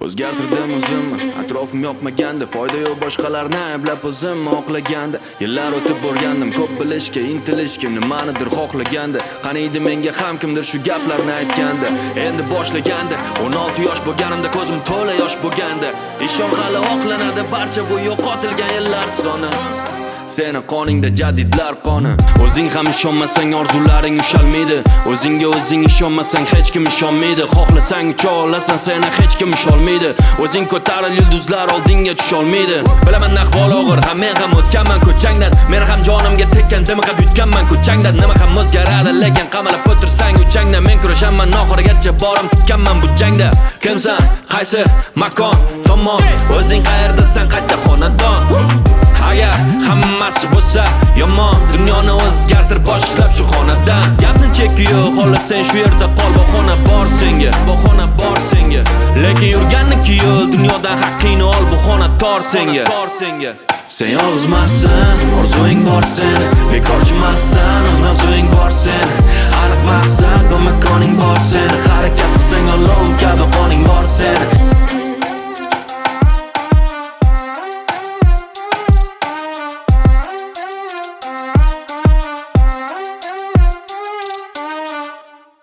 O'zgartirdim o'zimni, atrofim yoqmaganda, foyda yo'q boshqalarni ayblab o'zimni oqlaganda. Yillar o'tib borgandim, ko'p bilishga, intilishga, nimanidir xohlaganda. Qani edi menga ham kimdir shu gaplarni aytganda. Endi boshlaganda, 16 yosh bo'lganimda ko'zim to'la yosh bo'lganda. Ishon hali oqlanadi barcha bu yo'qotilgan yillar soni. Seni qoningda jadidlar qoni. O'zing ham ishonmasang orzularing ushalmaydi. O'zingga o'zing ishonmasang hech kim ishonmaydi. Xohlasang ucha olasan, seni hech kim usholmaydi. O'zing ko'taril yulduzlar oldinga tusholmaydi. Bilaman ahvol og'ir, ham men ham o'tganman ko'changdan. Men ham jonimga tekkan dimiqab yutganman ko'changdan. Nima ham o'zgaradi, lekin qamalib o'tirsang uchangda. Men kurashaman oxirigacha, borim tikkanman bu jangda. Kimsan, qaysi makon, tomon, o'zing qayerdasan, qayta xonadon. Agar hammasi bo'lsa yomon, dunyoni o'zgartir boshlab shu xonadan. Gapni cheki yo'q, xohlasang shu yerda qol, bahona bor senga, bahona bor senga. Lekin yurganniki yo'l, dunyodan haqqingni ol, bu xona tor senga. Sen yolg'izmassan, orzuing bor seni, bekorchimas